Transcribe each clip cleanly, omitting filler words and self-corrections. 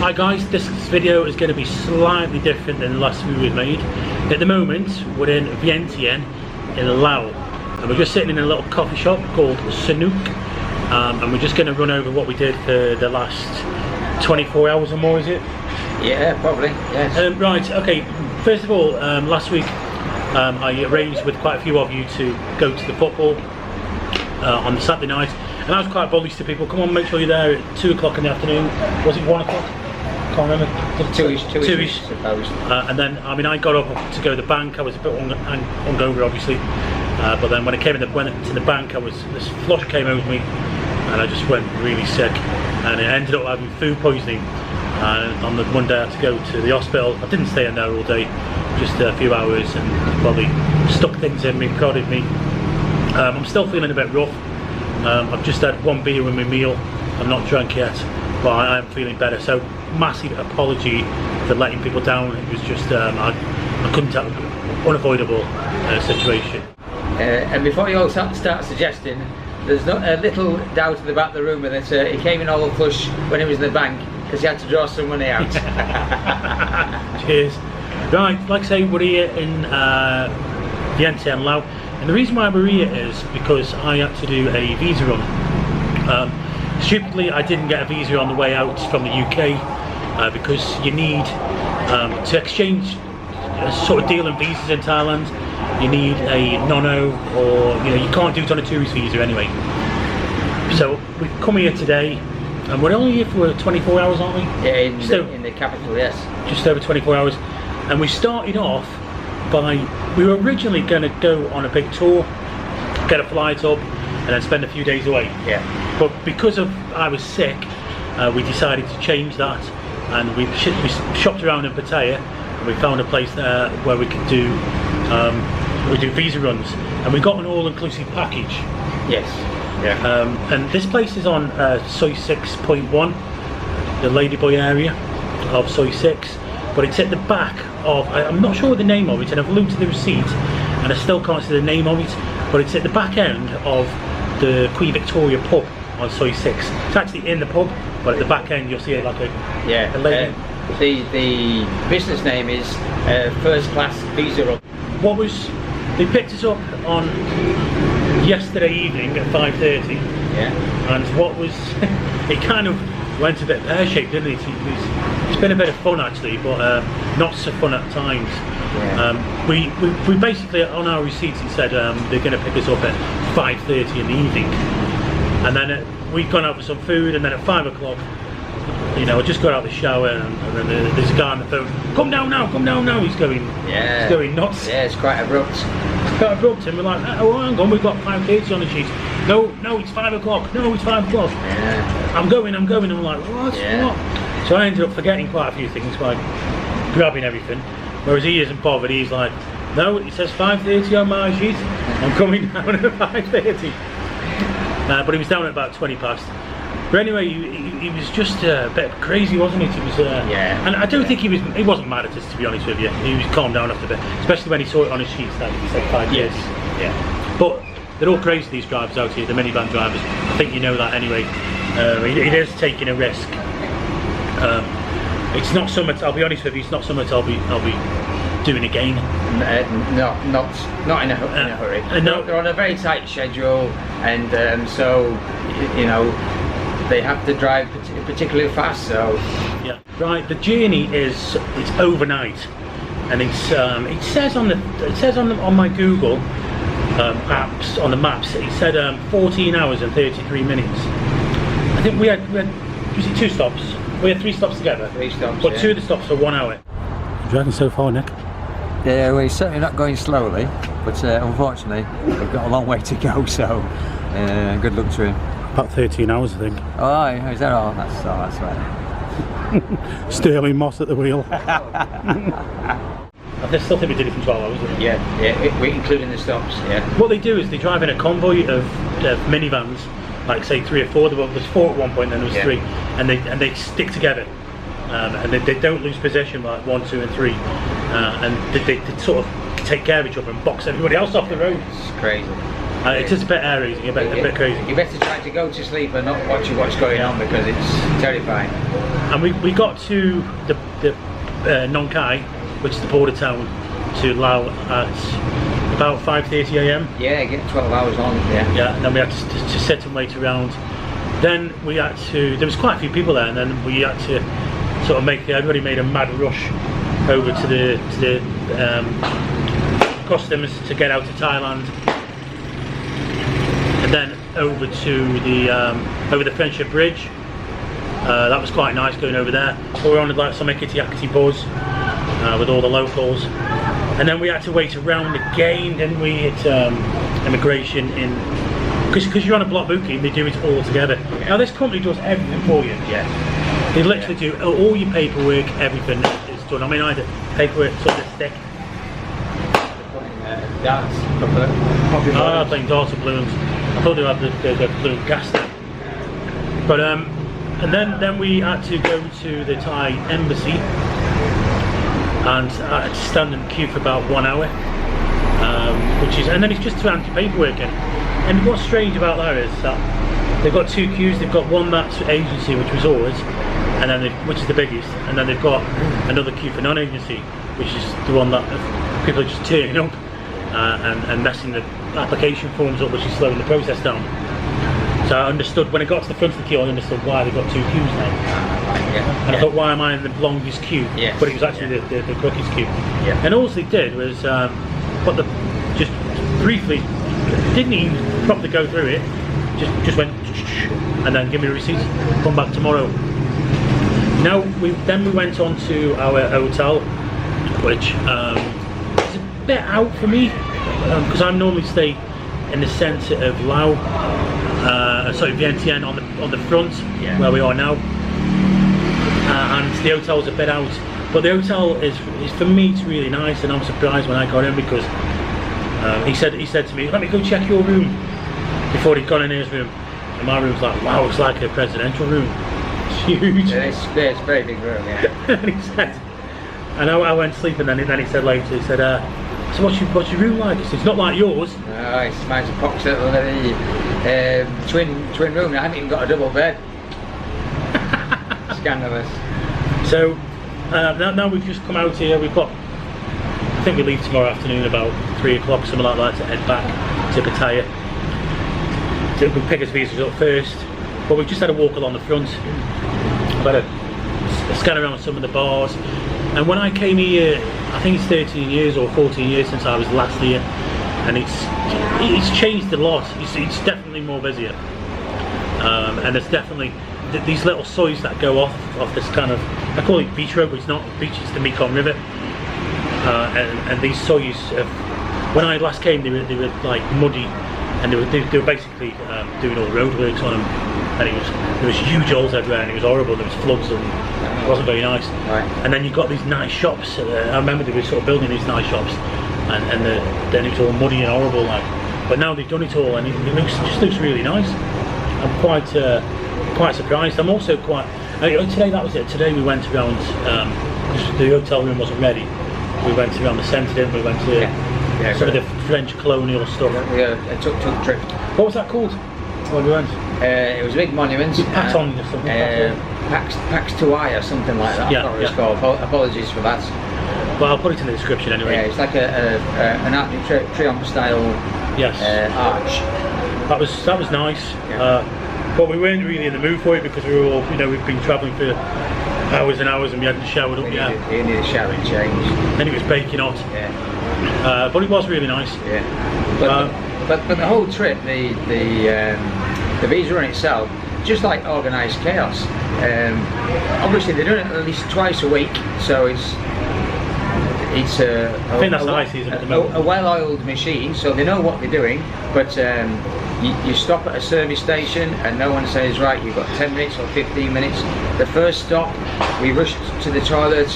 Hi guys, this video is going to be slightly different than the last video we made. At the moment, we're in Vientiane in Laos, and we're just sitting in a little coffee shop called Sanook, and we're just going to run over what we did for the last 24 hours or more, is it? Yeah, probably, yes. Right, okay, first of all, last week I arranged with quite a few of you to go to the football on Saturday night, and I was quite bullish to people. Come on, make sure you're there at 2 o'clock in the afternoon. Was it 1 o'clock? Can't remember. Two-ish. And then, I mean, I got up to go to the bank. I was a bit hungover, obviously, but then when I went to the bank, this flush came over me, and I just went really sick, and it ended up having food poisoning. On the Monday, I had to go to the hospital. I didn't stay in there all day, just a few hours, and probably stuck things in me, prodded me. I'm still feeling a bit rough. I've just had 1 beer with my meal. I'm not drunk yet, but I am feeling better. So massive apology for letting people down. It was just I couldn't tell, unavoidable situation. And before you all start suggesting, there's not a little doubt at the back of the room that he came in all flush when he was in the bank because he had to draw some money out. Cheers. Right, like I say, we're here in Vientiane, Laos. And the reason why we're here is because I had to do a visa run. Stupidly, I didn't get a visa on the way out from the UK because you need to exchange a sort of deal in visas in Thailand. You need a nono, or you can't do it on a tourist visa anyway. So we've come here today, and we're only here for 24 hours, aren't we? Yeah, in the capital, yes. Just over 24 hours, and we started off by, we were originally going to go on a big tour, get a flight up, and then spend a few days away. Yeah. But because I was sick, we decided to change that, and we shopped around in Pattaya, and we found a place there where we could do visa runs, and we got an all-inclusive package. Yes. Yeah. And this place is on Soi 6.1, the Ladyboy area of Soi 6. But it's at the back of, I'm not sure the name of it, and I've looked at the receipt and I still can't see the name of it, but it's at the back end of the Queen Victoria pub on Soi 6. It's actually in the pub, but at the back end you'll see it like a lady. The business name is First Class Visa Run. They picked us up on yesterday evening at 5:30. Yeah. And it kind of went a bit pear-shaped, didn't it? It's been a bit of fun actually, but not so fun at times. Yeah. We basically, on our receipts, it said they're going to pick us up at 5:30 in the evening, and then we've gone out for some food, and then at 5 o'clock, I just got out of the shower, and then there's a guy on the phone. Come down now! He's going nuts. Yeah, it's quite abrupt. It's quite abrupt, and we're like, oh, hang on, we've got 5:30 on the sheet. No, it's 5 o'clock. No, it's 5 o'clock. Yeah. I'm going. I'm like, what? Yeah. What? So I ended up forgetting quite a few things by grabbing everything. Whereas he isn't bothered. He's like, no, it says 5:30 on my sheet. I'm coming down at 5:30. But he was down at about 20 past. But anyway, he was just a bit crazy, wasn't it? It was, yeah. And I don't think he wasn't mad at us, to be honest with you. He was calmed down after a bit, especially when he saw it on his sheets that he said 5 years. Yeah. But they're all crazy, these drivers out here, the minivan drivers. I think you know that anyway. It is taking a risk. It's not something, I'll be honest with you, it's not something I'll be doing again. Not in a hurry. They're on a very tight schedule, and so they have to drive particularly fast. So yeah, right. The journey it's overnight, and it says on my Google apps, on the maps, it said 14 hours and 33 minutes. I think we had was it 2 stops? We had 3 stops together. 3 stops. But 2 of the stops were 1 hour. What do you reckon so far, Nick? Yeah, well, he's certainly not going slowly, but unfortunately we've got a long way to go, so good luck to him. About 13 hours, I think. Oh, is that all? That's right. Sterling Moss at the wheel. I still think we did it for 12 hours, didn't we? Yeah, we're including the stops, yeah. What they do is they drive in a convoy of minivans, like say 3 or 4, there's 4 at one point, then there was 3, and they stick together, and they don't lose position like 1, 2 and 3, and they sort of take care of each other and box everybody else off the road. It's crazy. It's just a bit air-raising, a bit crazy. You better try to go to sleep and not watch what's going on, because it's terrifying. And we got to the Nong Khai, which is the border town, to Laos at about 5:30 AM. Yeah, get 12 hours on. Yeah. And then we had to sit and wait around. Then we had to. There was quite a few people there, and then we had to sort of everybody made a mad rush over to the customs to get out to Thailand. And then over to the Friendship Bridge. That was quite nice going over there. We were on like some ikiti buzz with all the locals, and then we had to wait around again, didn't we? At immigration because you're on a block booking, they do it all together. Yeah. Now this company does everything for you. Yeah. They literally do all your paperwork, everything is done. I mean, I had paperwork sort of stick. Darts. Playing darts and balloons. I thought they had the balloon gas there. But and then we had to go to the Thai embassy, and I had to stand in the queue for about 1 hour, and then it's just to hand your paperwork in. And what's strange about that is that they've got two queues. They've got one that's agency, which was ours, and then which is the biggest, and then they've got another queue for non-agency, which is the one that people are just turning up and messing the application forms up, which is slowing the process down. So I understood when it got to the front of the queue, I understood why they got two queues now. Yeah. And I thought, why am I in the longest queue? Yes. But it was actually the quickest queue. Yeah. And all they did was just briefly, didn't even properly go through it, just went and then give me a receipt, come back tomorrow. Now we went on to our hotel, which is a bit out for me because I normally stay in the centre of Laos, Vientiane on the front, where we are now, and the hotel's a bit out. But the hotel is for me, it's really nice, and I'm surprised when I got in because he said to me, "Let me go check your room," before he'd gone in his room, and my room's like, wow, it's like a presidential room. It's huge. It's a very big room, yeah. And he said, and I went to sleep, and then he said later, he said, "So what's your room like?" He said, "It's not like yours." No, mine's a pox little twin room. I haven't even got a double bed. Scandalous. So now we've just come out here. I think we leave tomorrow afternoon about 3 o'clock, something like that, to head back to Pattaya. We pick his visas up first, but we've just had a walk along the front. I've had a scan around some of the bars, and when I came here, I think it's 13 years or 14 years since I was last here, and it's changed a lot. It's definitely more busier, and there's definitely these little soys that go off this kind of, I call it beach road, but it's not beach, it's the Mekong River, and these soys, when I last came, they were like muddy, and they were basically doing all the roadworks on them, and there was huge holes everywhere, and it was horrible. There was floods, and it wasn't very nice. Right. And then you've got these nice shops. I remember they were sort of building these nice shops, and then it was all muddy and horrible, like. But now they've done it all, and it just looks really nice. I'm quite surprised. I'm also quite. Today that was it. Today we went around because the hotel room wasn't ready. We went around the centre, didn't we? We went to some of the French colonial stuff. A tuk-tuk trip. What was that called? When we went? It was a big monument. Patong or something. Pax Tuai or something like that. I forgot what it's called. Apologies for that. Well, I'll put it in the description anyway. Yeah, it's like an Arc de Triomphe style arch. That was nice. Yeah. But we weren't really in the mood for it because we were all, we've been travelling for hours and hours, and we hadn't showered up yet. You need a shower and change. And it was baking hot. Yeah. But it was really nice. Yeah. But the whole trip, the visa in itself, just like organised chaos. Obviously they're doing it at least twice a week, so it's I think that's the high season at the moment. A well-oiled machine, so they know what they're doing. But you stop at a service station and no one says, right, you've got 10 minutes or 15 minutes. The first stop, we rushed to the toilet,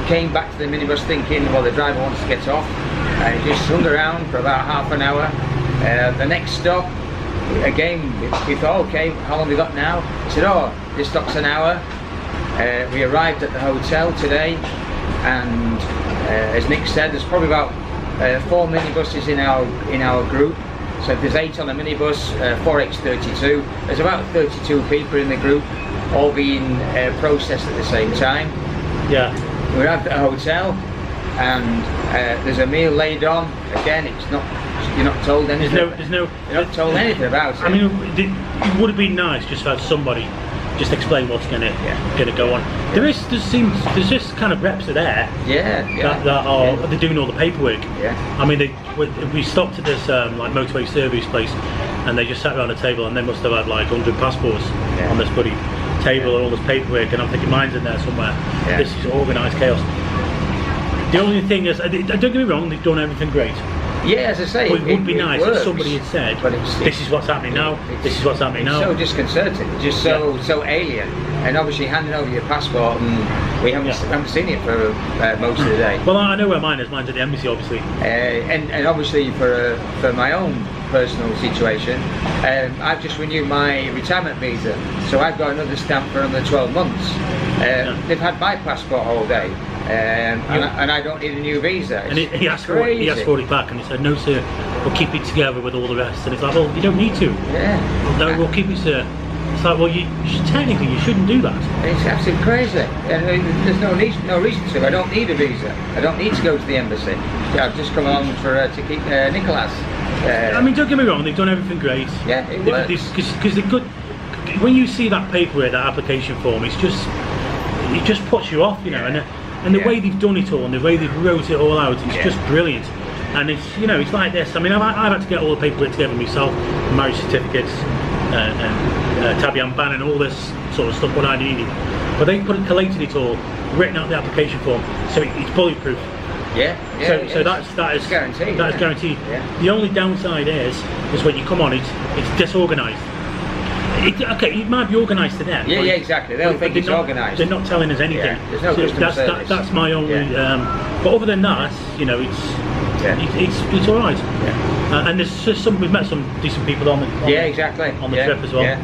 came back to the minibus thinking, well, the driver wants to get off, and just hung around for about half an hour. The next stop, again, we thought, okay, how long have we got now? He said, oh, this stop's an hour. We arrived at the hotel today, and as Nick said, there's probably about 4 minibuses in our group. So if there's 8 on a minibus, 4x32. There's about 32 people in the group, all being processed at the same time. Yeah. We're at the hotel, and there's a meal laid on. Again, it's not. You're not told anything. You're not told anything about it. I mean, it would have been nice just to have somebody just explain what's gonna go on. There's just kind of reps are there. That are they're doing all the paperwork. I mean, we stopped at this like motorway service place, and they just sat around a table, and they must have had like 100 passports on this bloody table and all this paperwork. And I'm thinking mine's in there somewhere. This is organised chaos. The only thing is, don't get me wrong, they've done everything great. Yeah, as I say, but it would be nice if somebody had said, this is what's happening now, this is what's happening now. It's so disconcerting, just so alien, and obviously handing over your passport, and we haven't seen it for most of the day. Well, I know where mine is. Mine's at the embassy, obviously. And obviously for my own personal situation, I've just renewed my retirement visa, so I've got another stamp for another 12 months. They've had my passport all day. And I don't need a new visa. And he asked for it back, and he said, "No, sir, we'll keep it together with all the rest." And it's like, well, you don't need to. No, we'll keep it, sir. It's like, well, technically you shouldn't do that. It's absolutely crazy. And there's no reason to. I don't need a visa. I don't need to go to the embassy. I've just come along to keep Nicholas. I mean, don't get me wrong. They've done everything great. Yeah, it works. Because they could. When you see that paperwork, that application form, it just puts you off, you know. And the way they've done it all, and the way they've wrote it all out, it's just brilliant. And it's it's like this. I mean, I've had to get all the paperwork together myself, marriage certificates, tabian ban, and all this sort of stuff what I needed. But they collated it all, written out the application form, so it's bulletproof. So that is guaranteed. That is guaranteed. The only downside is when you come on it's disorganised. It might be organised to them. Exactly. They'll think it's organised. They're not telling us anything. There's no customer service. That's my only. But other than that, it's all right. And there's just we've met some decent people on the trip as well.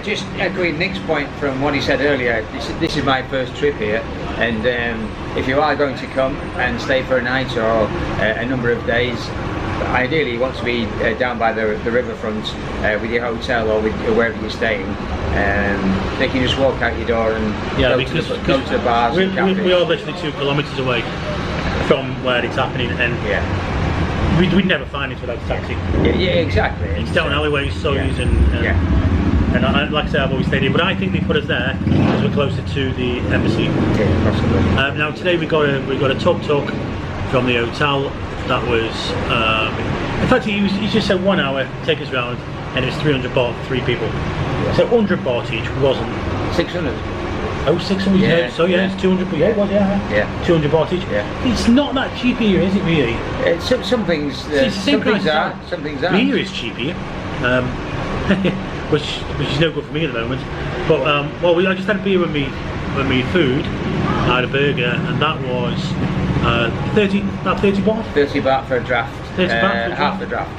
Just echoing Nick's point from what he said earlier. This is my first trip here, and if you are going to come and stay for a night or a number of days, ideally you want to be down by the riverfront with your hotel or with wherever you're staying. They can just walk out your door and go to the bars and cafes. We are literally 2 kilometres away from where it's happening, and we'd never find it without a taxi. Exactly. It's down alleyways, Soyuz, and like I say, I've always stayed here, but I think they put us there because we're closer to the embassy. Possibly. Now today we got a tuk-tuk from the hotel. That was, in fact, he just said 1 hour, take us round, and it's 300 baht for 3 people. So 100 baht each wasn't 600. Oh, 600. So it's 200. But it was 200 baht each. It's not that cheap here, is it really? Some things. Some things are. Some things are. Here is cheap here, which is no good for me at the moment. But I just had a beer with me food. I had a burger, and that was 30 baht. 30 baht for a draft. 30 baht for half the draft.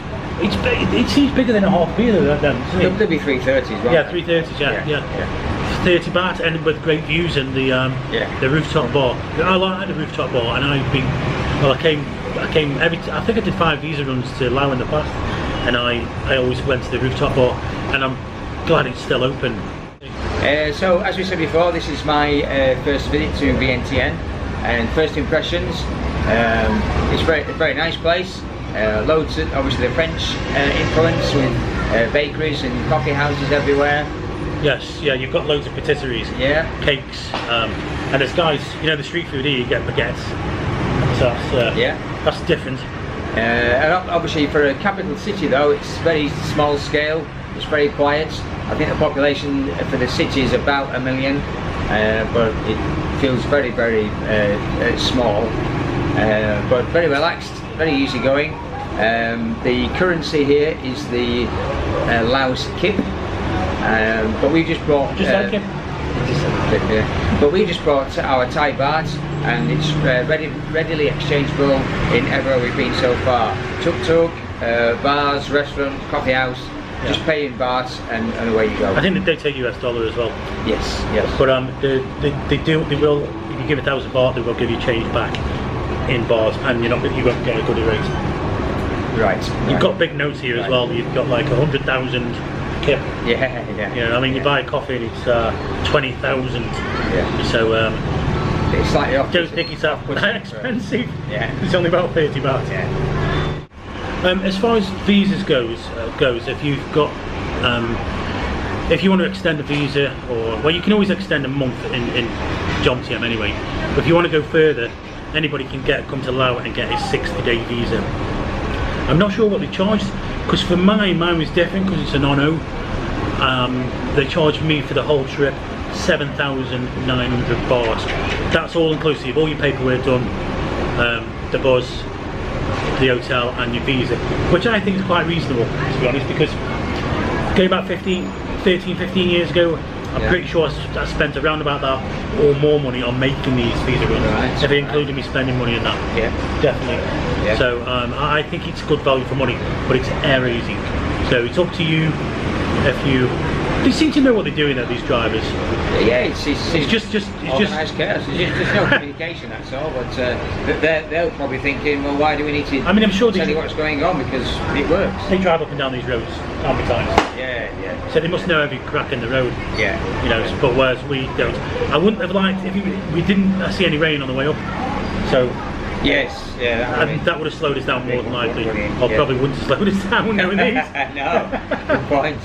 It seems bigger than a half beer then, doesn't it? There'll be 330s, right? Yeah, 330s. Yeah. 30 baht, and with great views and the rooftop bar. I had a rooftop bar, and I came I think I did 5 visa runs to Laos in the past, and I always went to the rooftop bar, and I'm glad it's still open. So as we said before, this is my first visit to Vientiane, and first impressions. It's a very nice place. Loads of, obviously, the French influence with bakeries and coffee houses everywhere. Yes, you've got loads of patisseries, cakes, and there's guys, the street food here, you get baguettes. So that's different. And obviously for a capital city though, it's very small scale, it's very quiet. I think the population for the city is about 1 million, but it feels very, very small, but very relaxed, very easygoing. The currency here is the Laos kip, but we just brought but we just brought our Thai baht, and it's readily exchangeable in everywhere we've been so far. Tuk-tuk, bars, restaurant, coffee house. Just pay in baht and away you go. I think that they take US dollar as well. Yes. But they will, if you give 1,000 baht, they will give you change back. in bars, and you won't get a good rate. Right. You've got big notes here as well. You've got like 100,000 kip. Yeah. You know, I mean, you buy a coffee and it's 20,000. Yeah. So it's slightly off. don't think it's that expensive. Yeah. It's only about 30 baht. Yeah. As far as visas goes, if you've got, if you want to extend a visa, or well, you can always extend a month in Vientiane anyway. But if you want to go further, anybody can come to Laos and get a 60-day visa. I'm not sure what they charge, because for mine was different because it's a non-O. They charged me for the whole trip 7,900 baht. That's all inclusive, all your paperwork done, the bus, the hotel and your visa, which I think is quite reasonable, to be honest, because going back 13, 15 years ago, I'm pretty sure I spent around about that or more money on making these visa runs, if they included me spending money on that. Yeah. Definitely. Yeah. So I think it's good value for money, but it's air easy. So it's up to you if you. They seem to know what they're doing, though, these drivers. Yeah, it's just organised chaos. There's no communication, that's all. But they're probably thinking, well, why do we need to? I mean, I'm sure tell you what's going on, because it works. They drive up and down these roads how many times? Yeah. So they must know every crack in the road. Yeah. You know, but whereas we don't. I wouldn't have liked if we didn't see any rain on the way up. So. Yes. Yeah. That would have slowed us down more than likely. Brilliant, Or probably wouldn't have slowed us down knowing these. No. Good point.